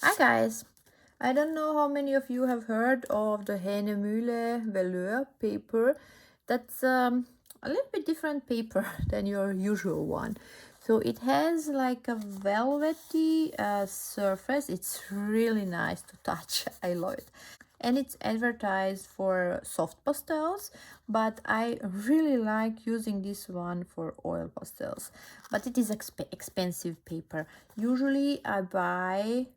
Hi guys! I don't know how many of you have heard of the Hahnemuehle Velour paper. That's a little bit different paper than your usual one. So it has like a velvety surface. It's really nice to touch. I love it. And it's advertised for soft pastels, but I really like using this one for oil pastels. But it is expensive paper. Usually I buy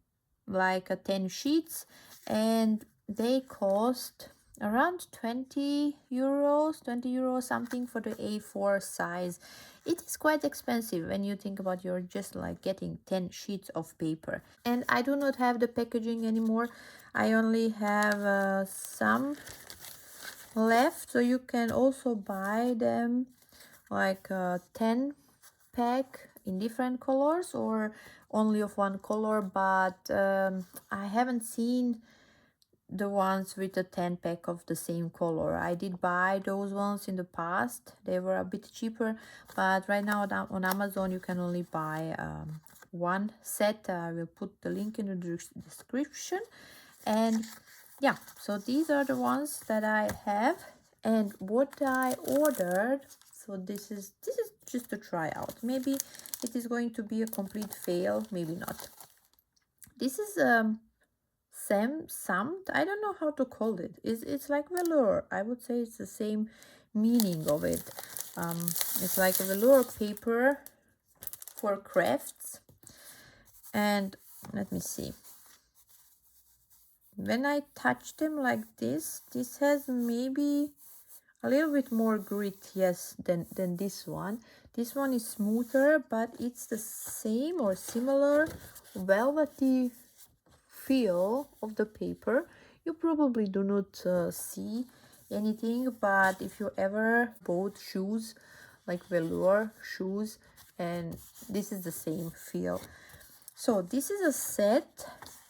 like 10 sheets and they cost around 20 euros something for the A4 size. It is quite expensive when you think about you're just like getting 10 sheets of paper. And I do not have the packaging anymore. I only have some left, so you can also buy them like a 10 pack in different colors or only of one color, but I haven't seen the ones with a 10 pack of the same color. I did buy those ones in the past. They were a bit cheaper, but right now on Amazon you can only buy one set. I will put the link in the description. And yeah, so these are the ones that I have. And what I ordered, so this is just a tryout. Maybe it is going to be a complete fail, maybe not. This is samt. I don't know how to call it. It's like velour. I would say it's the same meaning of it. It's like a velour paper for crafts. And let me see. When I touch them like this has maybe a little bit more grit, yes, than this one. This one is smoother, but it's the same or similar velvety feel of the paper. You probably do not see anything, but if you ever bought shoes like velour shoes, and this is the same feel. So this is a set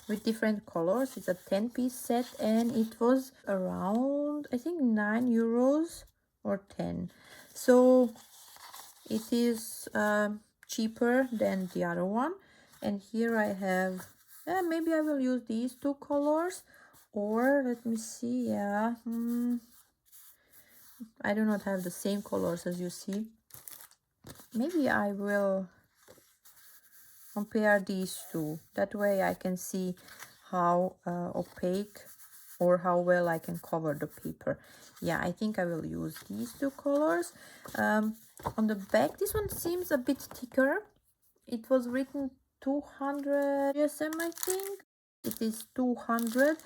with different colors. It's a 10-piece set and it was around, I think, 9 euros or 10. So it is cheaper than the other one. And here I have, maybe I will use these two colors, or let me see, I do not have the same colors as you see. Maybe I will compare these two. That way I can see how opaque or how well I can cover the paper. Yeah, I think I will use these two colors. On the back, this one seems a bit thicker. It was written 200 GSM, I think. It is 200.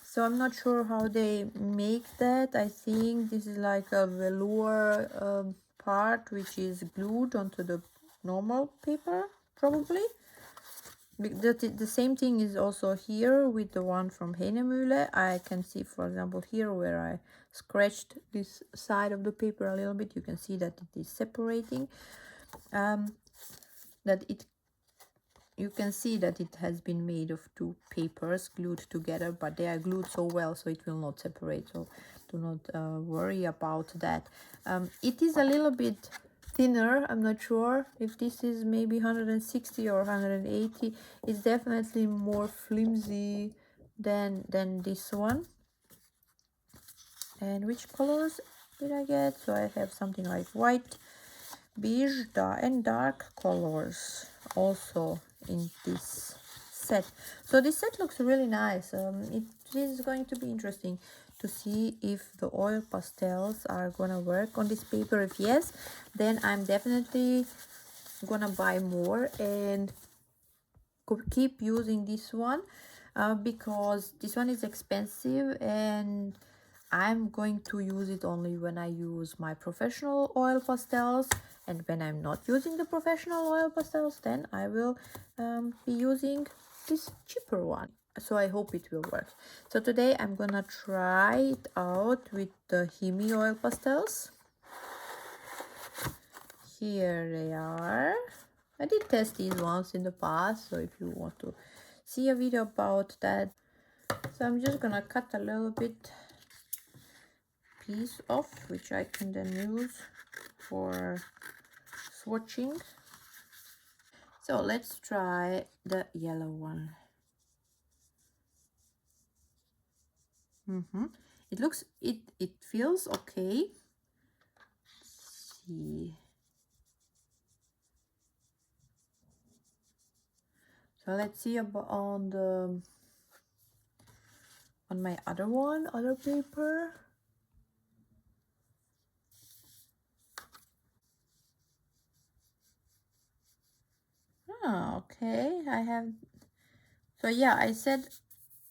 So I'm not sure how they make that. I think this is like a velour part which is glued onto the normal paper, probably. The same thing is also here with the one from Hahnemuehle. I can see, for example, here where I scratched this side of the paper a little bit, you can see that it is separating. You can see that it has been made of two papers glued together, but they are glued so well so it will not separate, so do not worry about that. It is a little bit thinner. I'm not sure if this is maybe 160 or 180. It's definitely more flimsy than this one. And which colors did I get? So I have something like white, beige, and dark colors also in this set. So this set looks really nice. It is going to be interesting to see if the oil pastels are gonna work on this paper. If yes, then I'm definitely gonna buy more and keep using this one, because this one is expensive and I'm going to use it only when I use my professional oil pastels. And when I'm not using the professional oil pastels, then I will be using this cheaper one. So I hope it will work. So today I'm gonna try it out with the Himi oil pastels. Here they are. I did test these ones in the past, so if you want to see a video about that. So I'm just gonna cut a little bit piece off, which I can then use for swatching. So let's try the yellow one. It feels okay. Let's see. So let's see about on my other paper. Okay, I have, so yeah, I said,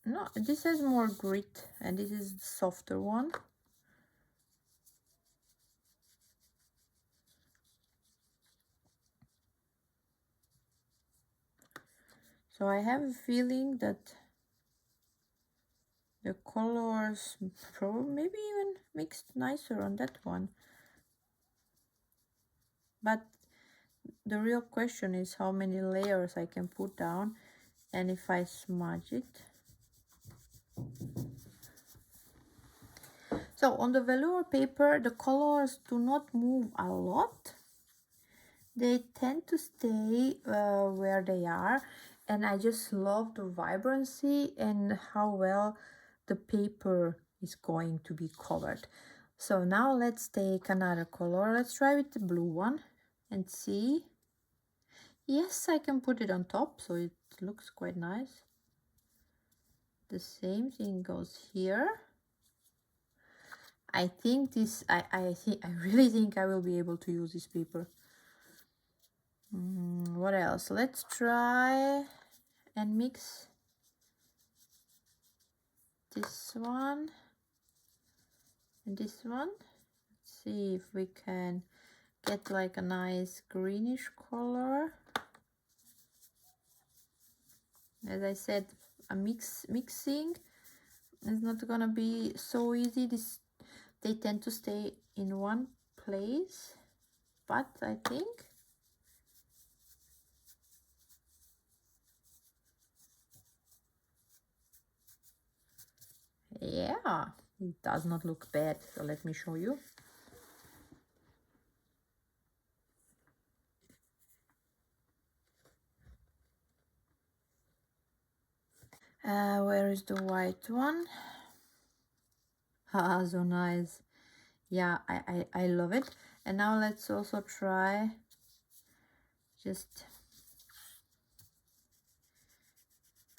no, this has more grit and this is the softer one. So I have a feeling that the colors probably maybe even mixed nicer on that one. But the real question is how many layers I can put down and if I smudge it. So on the velour paper, the colors do not move a lot. They tend to stay where they are, and I just love the vibrancy and how well the paper is going to be covered. So now let's take another color. Let's try with the blue one and see. Yes, I can put it on top, so it looks quite nice. The same thing goes here. I think this, I really think I will be able to use this paper. What else? Let's try and mix this one and this one. Let's see if we can get like a nice greenish color. As I said, mixing is not gonna be so easy. They tend to stay in one place, but I think yeah, it does not look bad. So let me show you. Where is the white one? Ah, so nice. Yeah, I love it. And now let's also try just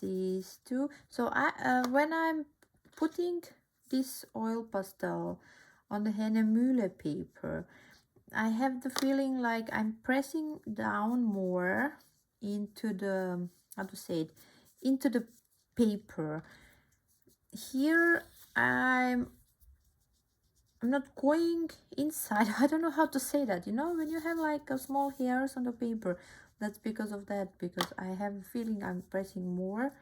these two. So when I'm putting this oil pastel on the Hahnemuehle paper, I have the feeling like I'm pressing down more into the, how to say it, into the paper. Here I'm not going inside. I don't know how to say that. You know, when you have like a small hairs on the paper, that's because of that, because I have a feeling I'm pressing more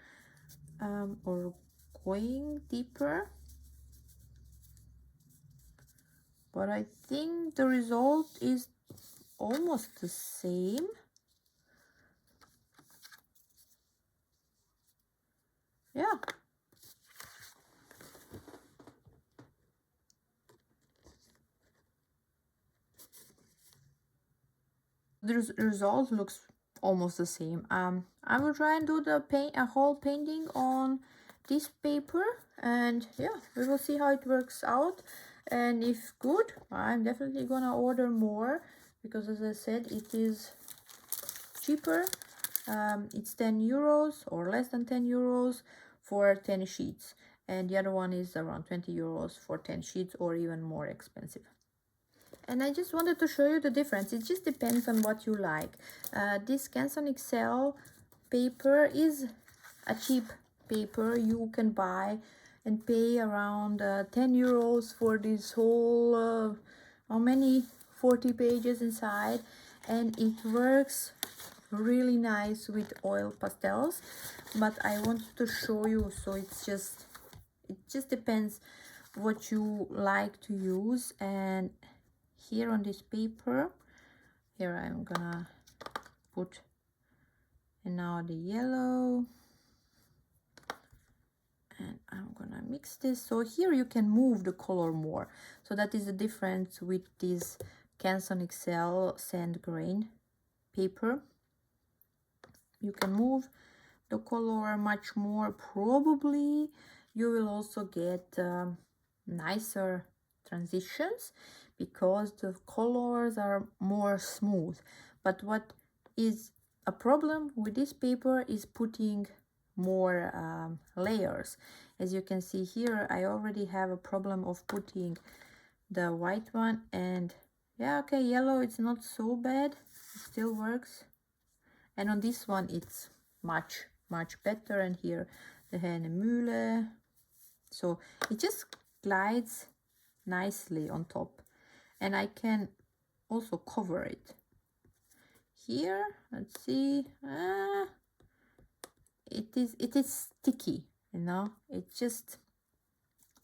or going deeper. But I think the result is almost the same. Yeah. The result looks almost the same. I will try and do a whole painting on this paper, and yeah, we will see how it works out. And if good, I'm definitely gonna order more, because as I said, it is cheaper. It's 10 euros or less than 10 euros for 10 sheets, and the other one is around 20 euros for 10 sheets, or even more expensive. And I just wanted to show you the difference. It just depends on what you like. This Canson XL paper is a cheap paper. You can buy and pay around 10 euros for this whole, how many, 40 pages inside. And it works really nice with oil pastels. But I wanted to show you, so it just depends what you like to use. And here on this paper, here I'm gonna put, and now the yellow, and I'm gonna mix this. So here you can move the color more. So that is the difference with this Canson XL sand grain paper. You can move the color much more. Probably you will also get nicer transitions because the colors are more smooth. But what is a problem with this paper is putting more layers. As you can see here, I already have a problem of putting the white one, and yeah, okay, yellow, it's not so bad, it still works. And on this one it's much better. And here the Hahnemuehle, so it just glides nicely on top, and I can also cover it here. Let's see, it is sticky, you know, it's just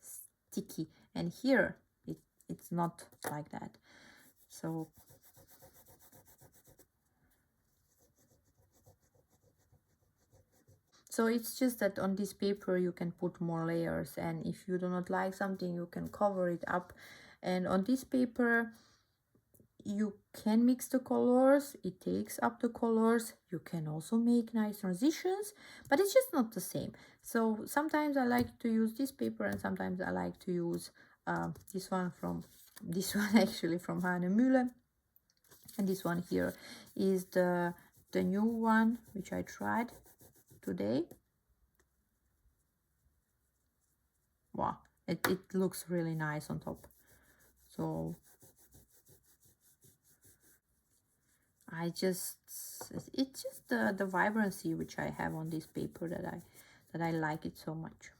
sticky, and here it's not like that. So it's just that on this paper you can put more layers, and if you do not like something you can cover it up. And on this paper you can mix the colors, it takes up the colors, you can also make nice transitions, but it's just not the same. So sometimes I like to use this paper, and sometimes I like to use this one actually from Hahnemuehle. And this one here is the new one which I tried today. Wow, it looks really nice on top. So it's just the vibrancy which I have on this paper that I like it so much.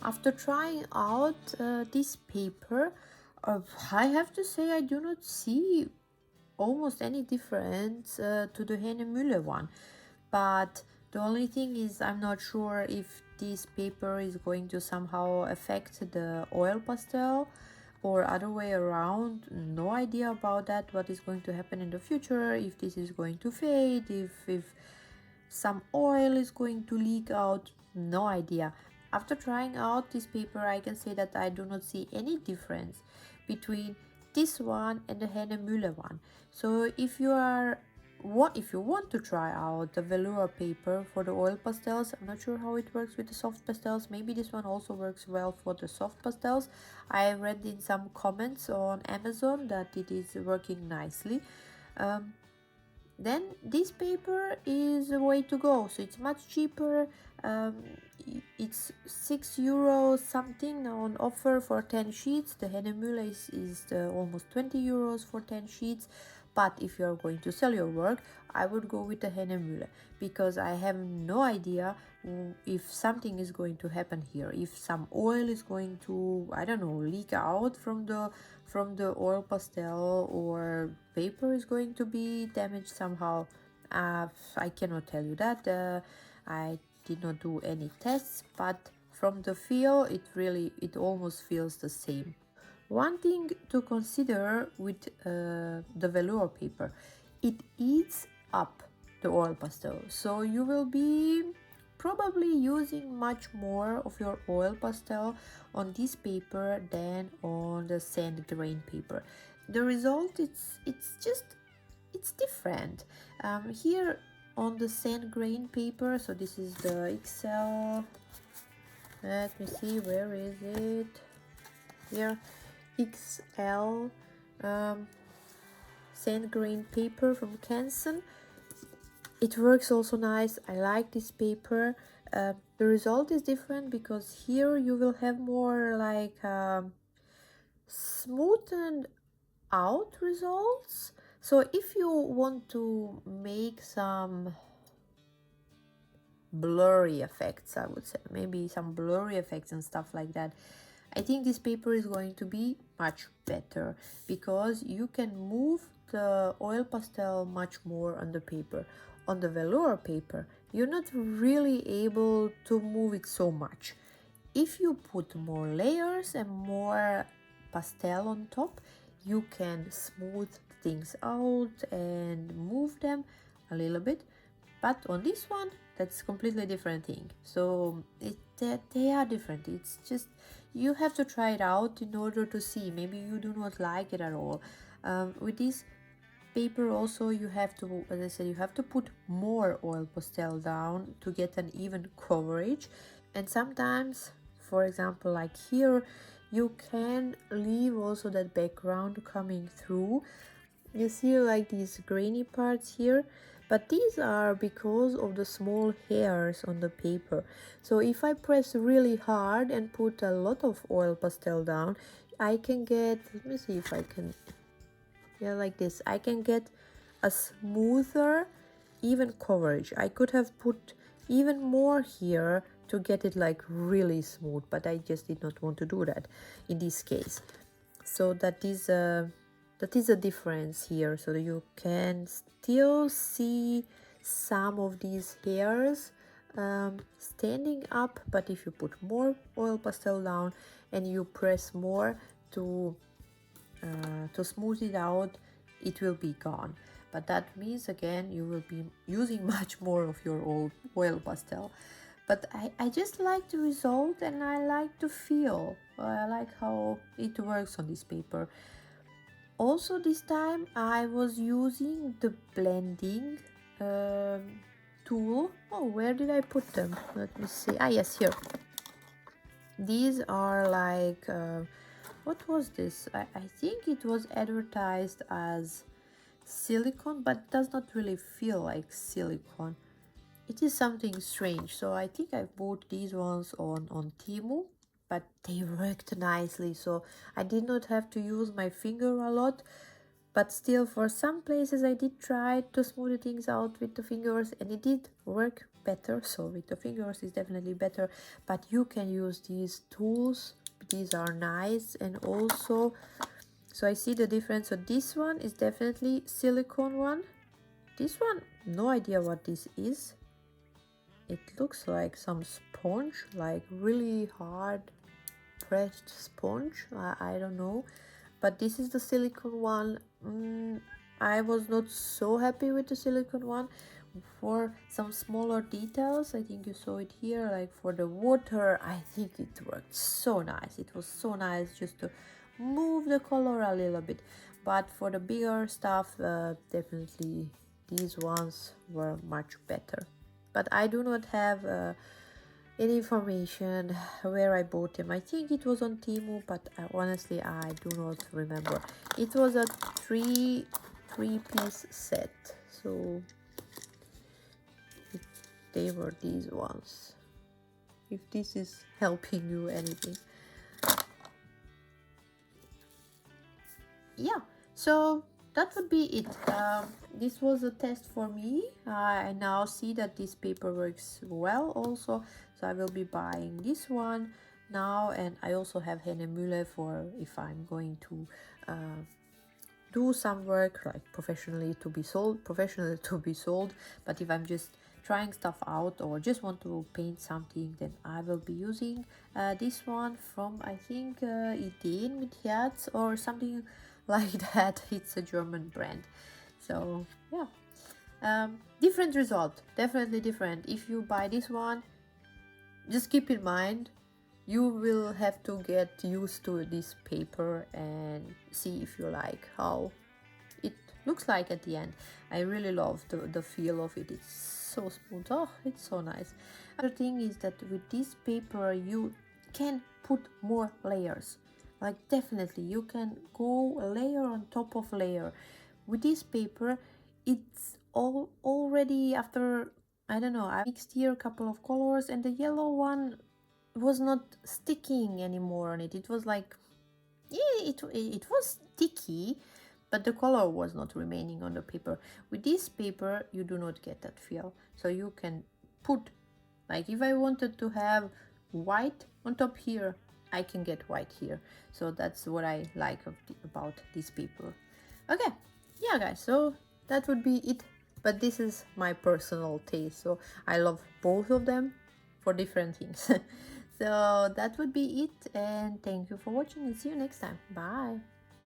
After trying out this paper, I have to say I do not see almost any difference to the Hahnemuehle one, but the only thing is I'm not sure if this paper is going to somehow affect the oil pastel or other way around. No idea about that, what is going to happen in the future, if this is going to fade, if some oil is going to leak out. No idea. After trying out this paper, I can say that I do not see any difference between this one and the Hahnemuehle one. So if you want to try out the Velour paper for the oil pastels, I'm not sure how it works with the soft pastels. Maybe this one also works well for the soft pastels. I read in some comments on Amazon that it is working nicely. Then this paper is the way to go. So it's much cheaper. It's €6 something on offer for 10 sheets. The Hahnemuehle is almost €20 for 10 sheets. But if you are going to sell your work, I would go with the Hahnemuehle, because I have no idea if something is going to happen here, if some oil is going to, I don't know, leak out from the oil pastel, or paper is going to be damaged somehow. I cannot tell you that. I did not do any tests, but from the feel, it almost feels the same. One thing to consider with the velour paper, it eats up the oil pastel, so you will be probably using much more of your oil pastel on this paper than on the sand grain paper. The result, it's different. Here on the sand grain paper, so this is the XL, let me see, where is it, here, XL sand grain paper from Canson. It works also nice. I like this paper. The result is different because here you will have more like smoothened out results. So if you want to make some blurry effects, I would say, maybe some blurry effects and stuff like that, I think this paper is going to be much better, because you can move the oil pastel much more on the paper. On the velour paper, you're not really able to move it so much. If you put more layers and more pastel on top, you can smooth things out and move them a little bit. But on this one, that's completely different thing. So they are different. It's just, you have to try it out in order to see. Maybe you do not like it at all. With this paper also, you have to, as I said, you have to put more oil pastel down to get an even coverage. And sometimes, for example, like here, you can leave also that background coming through. You see like these grainy parts here, but these are because of the small hairs on the paper. So if I press really hard and put a lot of oil pastel down, I can get, let me see if I can, yeah, like this, I can get a smoother, even coverage. I could have put even more here to get it like really smooth, but I just did not want to do that in this case. So that is a difference here. So you can still see some of these hairs standing up, but if you put more oil pastel down and you press more to smooth it out, it will be gone. But that means again you will be using much more of your oil pastel. But I just like the result, and I like the feel. I like how it works on this paper. Also this time I was using the blending tool. Oh, where did I put them? Let me see. Ah, yes, here. These are like, what was this? I think it was advertised as silicone, but it does not really feel like silicone. It is something strange. So I think I bought these ones on Temu, but they worked nicely. So I did not have to use my finger a lot. but still for some places I did try to smooth things out with the fingers and it did work better. So with the fingers is definitely better, but you can use these tools. These are nice. And also, so I see the difference. So this one is definitely silicone one. This one, no idea what this is. It looks like some sponge, like really hard pressed sponge. I don't know, but this is the silicone one. I was not so happy with the silicone one. For some smaller details, I think you saw it here, like for the water, I think it worked so nice. It was so nice just to move the color a little bit, but for the bigger stuff, definitely these ones were much better. But I do not have any information where I bought them. I think it was on Temu, but honestly I do not remember. It was a three-piece set, so they were these ones, if this is helping you anything. Yeah, so that would be it. This was a test for me. I now see that this paper works well also, so I will be buying this one now. And I also have Hahnemuehle for if I'm going to do some work like professionally to be sold, but if I'm just trying stuff out or just want to paint something, then I will be using this one from, I think, Ideen with Herz or something like that. It's a German brand. So yeah, different result, definitely different. If you buy this one, just keep in mind you will have to get used to this paper and see if you like how it looks like at the end. I really love the feel of it. It's so smooth. Oh, it's so nice. Other thing is that with this paper you can put more layers. Like definitely you can go layer on top of layer. With this paper, it's all already after, I don't know, I mixed here a couple of colors and the yellow one was not sticking anymore on it. It was like, yeah, it was sticky, but the color was not remaining on the paper. With this paper you do not get that feel, so you can put, like if I wanted to have white on top here, I can get white here. So that's what I like about this paper. Okay, yeah guys, so that would be it, but this is my personal taste, so I love both of them for different things. So that would be it, and thank you for watching and see you next time. Bye.